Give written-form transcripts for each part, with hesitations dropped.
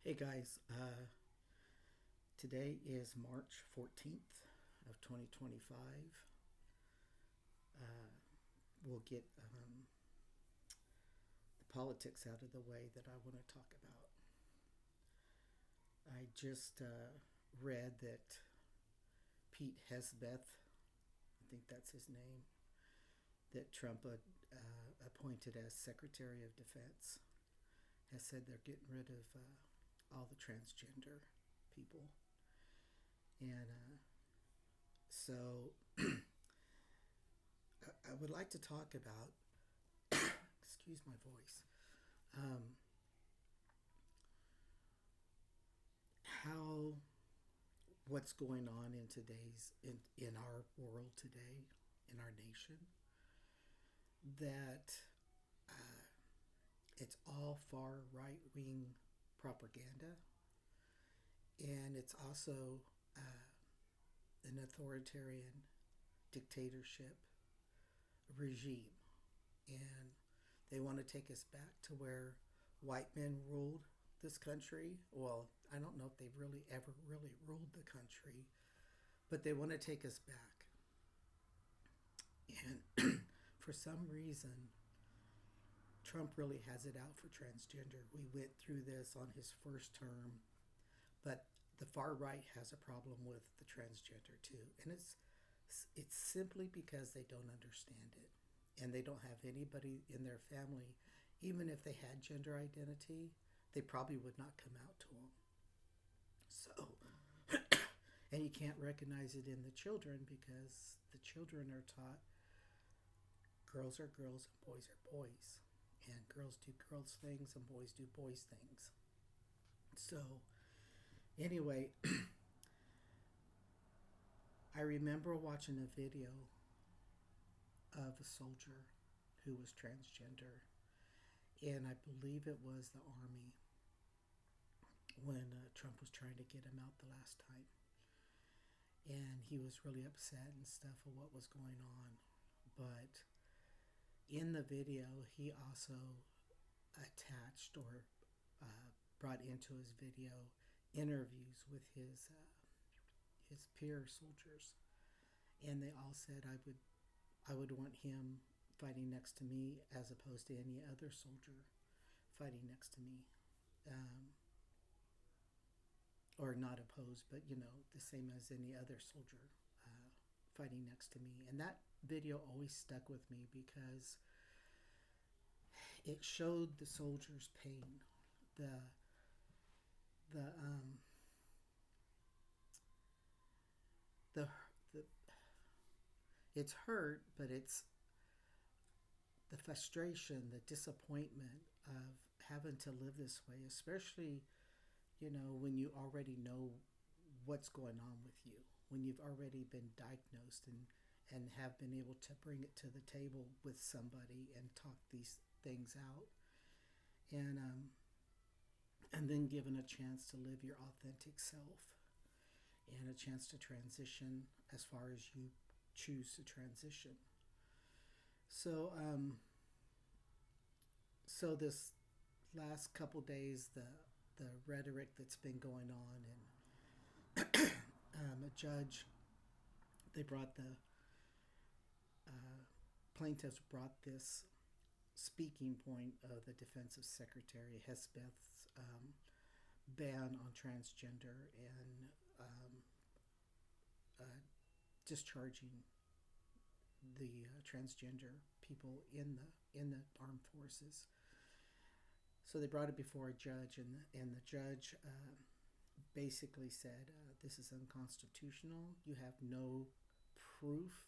Hey guys, today is March 14th of 2025. We'll get the politics out of the way that I want to talk about. I just read that Pete Hesbeth, I think that's his name, that Trump appointed as Secretary of Defense, has said they're getting rid of all the transgender people. And so I would like to talk about, excuse my voice, um, how what's going on in our world today, in our nation, that it's all far right wing propaganda, and it's also an authoritarian dictatorship regime, and they want to take us back to where white men ruled this country. Well, I don't know if they've really ever really ruled the country, but they want to take us back. And for some reason, Trump really has it out for transgender. We went through this on his first term, but the far right has a problem with the transgender too, and it's simply because they don't understand it, and they don't have anybody in their family. Even if they had gender identity, they probably would not come out to them. So, and you can't recognize it in the children because the children are taught girls are girls and boys are boys, and girls do girls things and boys do boys things. So, anyway, I remember watching a video of a soldier who was transgender, and I believe it was the army when Trump was trying to get him out the last time. And he was really upset and stuff of what was going on. But in the video, he also attached or brought into his video interviews with his peer soldiers, and they all said I would want him fighting next to me as opposed to any other soldier fighting next to me. Um, or not opposed, but the same as any other soldier fighting next to me. And that video always stuck with me because it showed the soldiers' pain, the the um, the the it's hurt, but it's the frustration, the disappointment of having to live this way, especially when you already know what's going on with you, when you've already been diagnosed and have been able to bring it to the table with somebody and talk these things out, and then given a chance to live your authentic self and a chance to transition as far as you choose to transition. So so this last couple days, the rhetoric that's been going on, and a judge, they brought the plaintiffs brought this speaking point of the defensive secretary Hesbeth's ban on transgender and uh, discharging the transgender people in the armed forces. So they brought it before a judge, and the judge basically said, "This is unconstitutional. You have no proof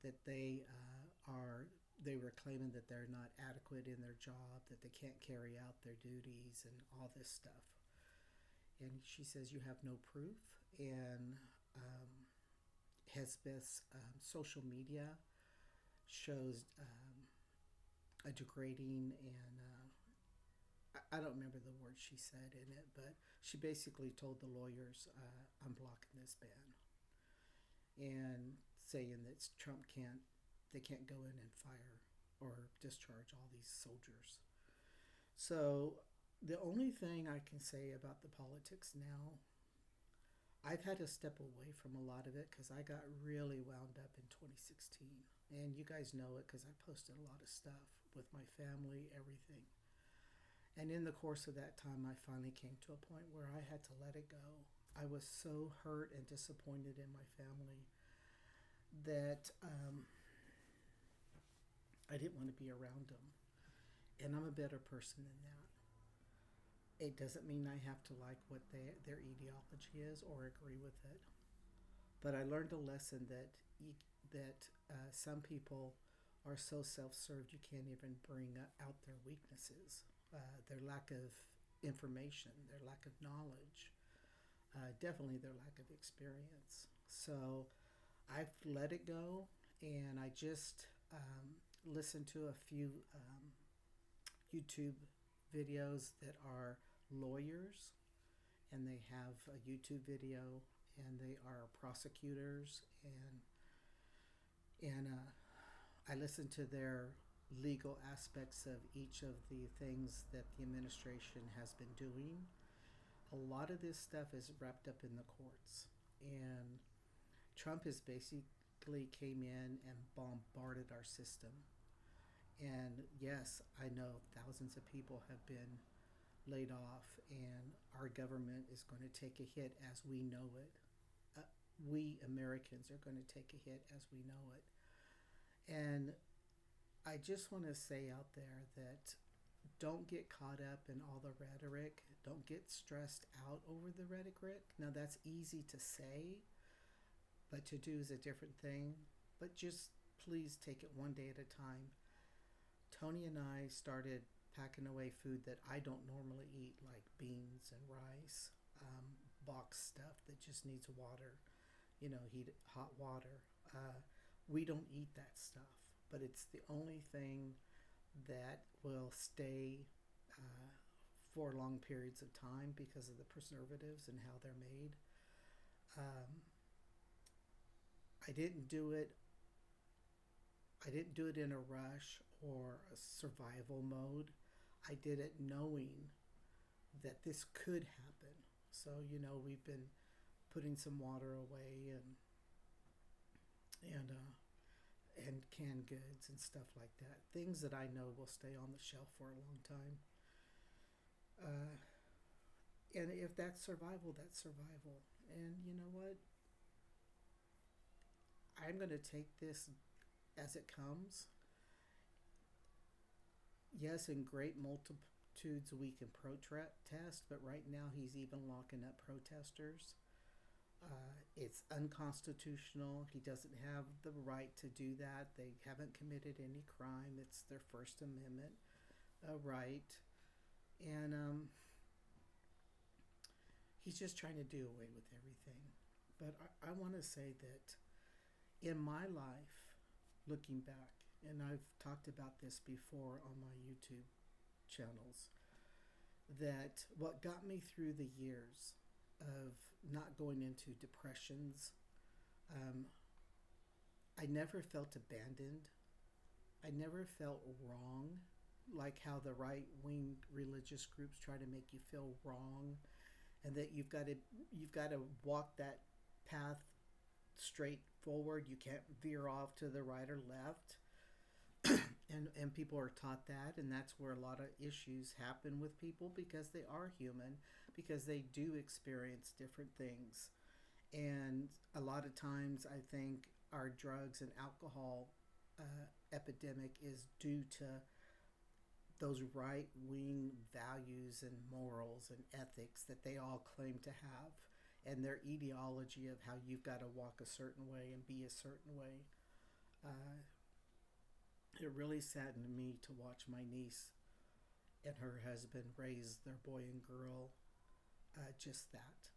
that they were claiming that they're not adequate in their job, that they can't carry out their duties, and all this stuff." And she says, "You have no proof." And Hesbeth's social media shows a degrading and I don't remember the words she said in it, but she basically told the lawyers, "I'm blocking this ban," and saying that they can't go in and fire or discharge all these soldiers. So The only thing I can say about the politics now, I've had to step away from a lot of it because I got really wound up in 2016. And you guys know it because I posted a lot of stuff with my family, everything. And in the course of that time, I finally came to a point where I had to let it go. I was so hurt and disappointed in my family that I didn't want to be around them. And I'm a better person than that. It doesn't mean I have to like what their ideology is or agree with it. But I learned a lesson that some people are so self-served you can't even bring out their weaknesses, their lack of information, their lack of knowledge, definitely their lack of experience. So I've let it go, and I just listened to a few YouTube videos that are lawyers, and they have a YouTube video, and they are prosecutors, and I listened to their legal aspects of each of the things that the administration has been doing. A lot of this stuff is wrapped up in the courts, and Trump has basically came in and bombarded our system. And yes, I know thousands of people have been laid off, and our government is going to take a hit as we know it. We Americans are going to take a hit as we know it. And I just want to say out there that don't get caught up in all the rhetoric. Don't get stressed out over the rhetoric. Now, that's easy to say, but to do is a different thing. But just please take it one day at a time. Tony and I started packing away food that I don't normally eat, like beans and rice, box stuff that just needs water, heat hot water. We don't eat that stuff, but it's the only thing that will stay for long periods of time because of the preservatives and how they're made. Um, I didn't do it. I didn't do it in a rush or a survival mode. I did it knowing that this could happen. So we've been putting some water away and canned goods and stuff like that. Things that I know will stay on the shelf for a long time. Uh, and if that's survival, that's survival. And you know what? I'm going to take this as it comes. Yes, in great multitudes we can protest, but right now he's even locking up protesters. It's unconstitutional. He doesn't have the right to do that. They haven't committed any crime. It's their First Amendment right. And he's just trying to do away with everything. But I want to say that in my life, looking back, and I've talked about this before on my YouTube channels, that what got me through the years of not going into depressions, um, I never felt abandoned. I never felt wrong, like how the right wing religious groups try to make you feel wrong, and that you've got to walk that path straight forward. You can't veer off to the right or left. And people are taught that, and that's where a lot of issues happen with people because they are human, because they do experience different things. And a lot of times I think our drugs and alcohol epidemic is due to those right wing values and morals and ethics that they all claim to have, and their ideology of how you've got to walk a certain way and be a certain way. Uh, it really saddened me to watch my niece and her husband raise their boy and girl just that.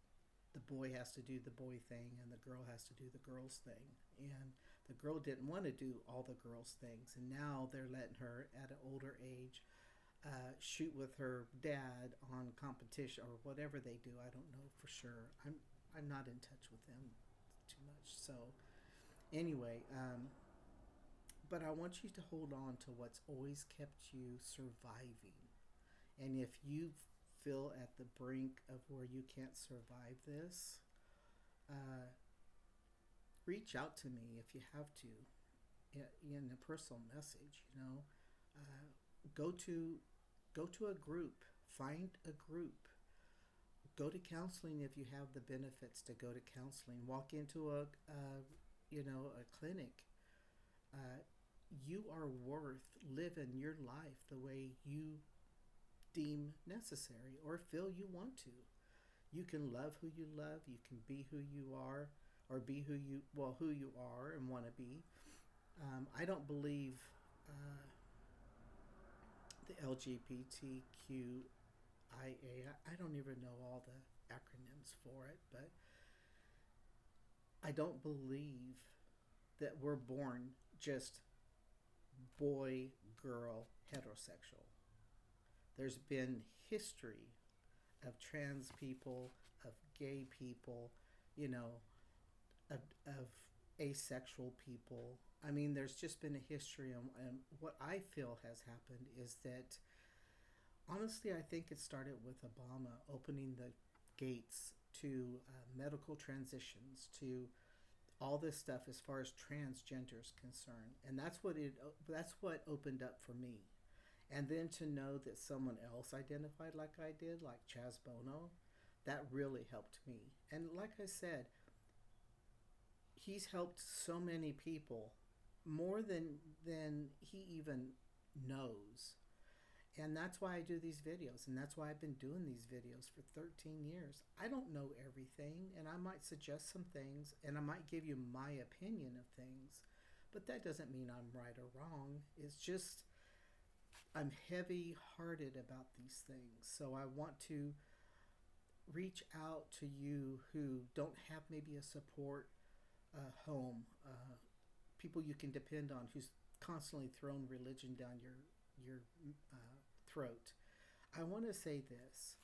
The boy has to do the boy thing and the girl has to do the girl's thing. And the girl didn't want to do all the girls' things. And now they're letting her, at an older age, shoot with her dad on competition or whatever they do. I don't know for sure. I'm not in touch with them too much. So anyway, but I want you to hold on to what's always kept you surviving. And if you've feel at the brink of where you can't survive this, uh, reach out to me if you have to in a personal message. Uh, go to go to a group, find a group, go to counseling if you have the benefits to go to counseling. Walk into a clinic. Uh, you are worth living your life the way you deem necessary or feel you want to. You can love who you love. You can be who you are, or be who you are and want to be. I don't believe uh, the LGBTQIA. I don't even know all the acronyms for it, but I don't believe that we're born just boy, girl, heterosexual. There's been history of trans people, of gay people, you know, of asexual people. I mean, there's just been a history, and what I feel has happened is that honestly, I think it started with Obama opening the gates to medical transitions, to all this stuff as far as transgender is concerned, and that's what opened up for me. And then to know that someone else identified like I did, like Chaz Bono, that really helped me. And like I said, he's helped so many people more than he even knows. And that's why I do these videos, and that's why I've been doing these videos for 13 years. I don't know everything, and I might suggest some things, and I might give you my opinion of things, but that doesn't mean I'm right or wrong. It's just I'm heavy hearted about these things. So I want to reach out to you who don't have maybe a support home, people you can depend on, who's constantly thrown religion down your throat. I want to say this: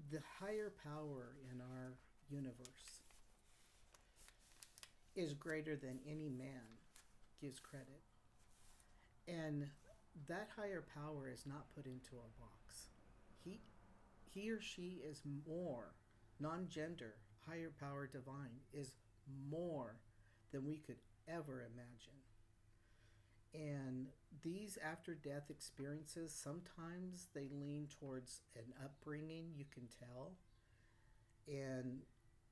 the higher power in our universe is greater than any man gives credit, and that higher power is not put into a box. He he or she is more non-gender, higher power, divine is more than we could ever imagine. And these after death experiences, sometimes they lean towards an upbringing, you can tell. And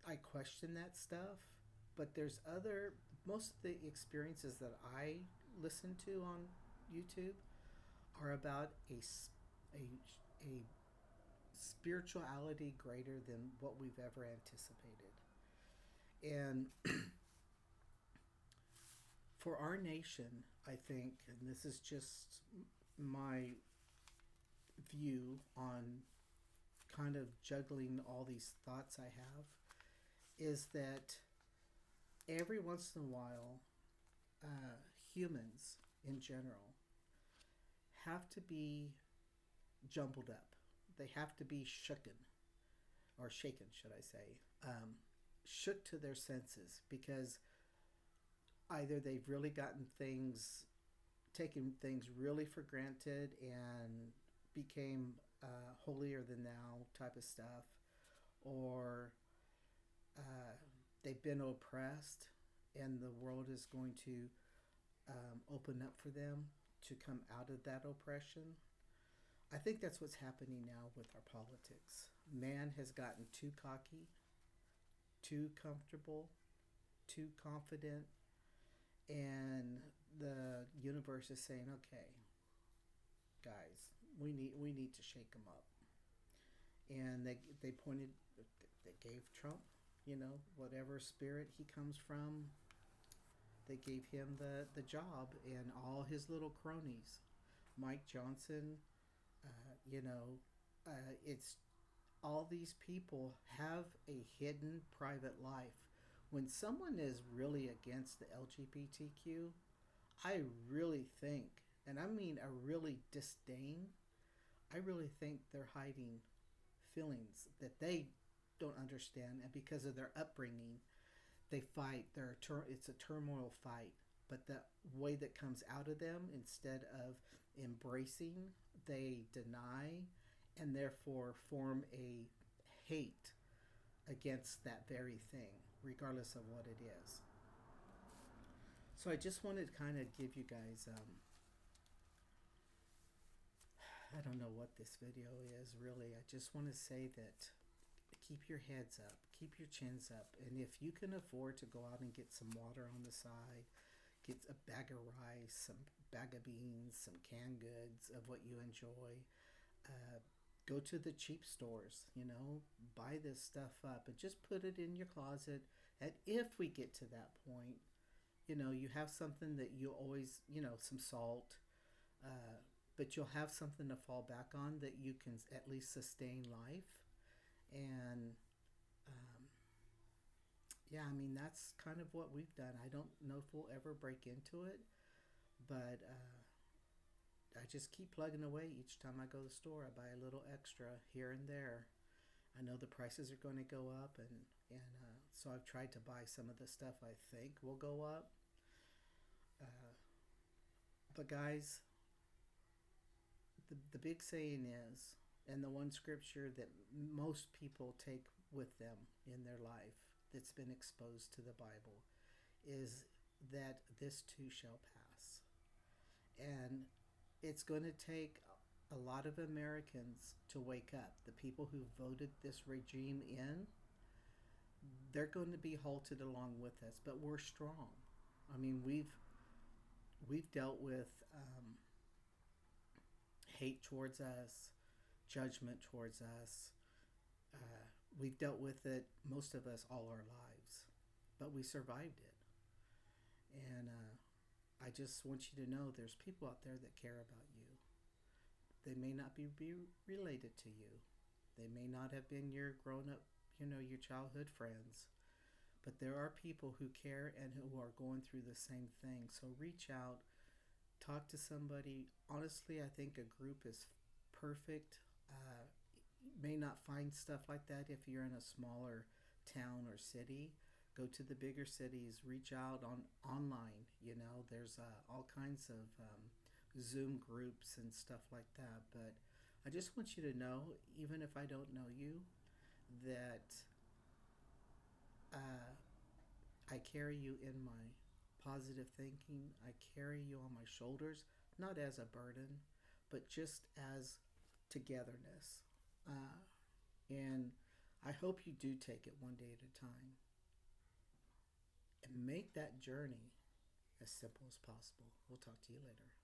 I question that stuff. But there's most of the experiences that I listen to on YouTube are about a spirituality greater than what we've ever anticipated. And for our nation, I think, and this is just my view on kind of juggling all these thoughts I have, is that every once in a while, humans in general have to be jumbled up. They have to be shooken, or shaken, should I say, shook to their senses, because either they've really taken things really for granted and became holier than thou type of stuff, or they've been oppressed and the world is going to open up for them to come out of that oppression. I think that's what's happening now with our politics. Man has gotten too cocky, too comfortable, too confident, and the universe is saying, "Okay, guys, we need to shake them up." And they gave Trump, whatever spirit he comes from, they gave him the job, and all his little cronies, Mike Johnson, it's all these people have a hidden private life. When someone is really against the LGBTQ, I really think, and I mean a really disdain, I really think they're hiding feelings that they don't understand, and because of their upbringing, they fight. It's a turmoil fight, but the way that comes out of them, instead of embracing they deny and therefore form a hate against that very thing, regardless of what it is. So I just wanted to kind of give you guys, I don't know what this video is really. I just want to say that keep your heads up, keep your chins up, and if you can afford to go out and get some water on the side, get a bag of rice, some bag of beans, some canned goods of what you enjoy, uh, go to the cheap stores, buy this stuff up and just put it in your closet. And if we get to that point, you have something that you always, some salt, uh, but you'll have something to fall back on that you can at least sustain life. And um, yeah, I mean, that's kind of what we've done. I don't know if we'll ever break into it, but I just keep plugging away. Each time I go to the store, I buy a little extra here and there. I know the prices are going to go up, and so I've tried to buy some of the stuff I think will go up. Uh, but guys, the big saying is, and the one scripture that most people take with them in their life that's been exposed to the Bible, is that this too shall pass. And it's going to take a lot of Americans to wake up. The people who voted this regime in, they're going to be halted along with us, but we're strong. I mean, we've dealt with hate towards us, judgment towards us. We've dealt with it, most of us, all our lives, but we survived it. And I just want you to know there's people out there that care about you. They may not be related to you. They may not have been your grown up, your childhood friends. But there are people who care and who are going through the same thing. So reach out, talk to somebody. Honestly, I think a group is perfect. You may not find stuff like that if you're in a smaller town or city. Go to the bigger cities. Reach out online. There's all kinds of Zoom groups and stuff like that. But I just want you to know, even if I don't know you, that I carry you in my positive thinking. I carry you on my shoulders, not as a burden, but just as togetherness. And I hope you do take it one day at a time and make that journey as simple as possible. We'll talk to you later.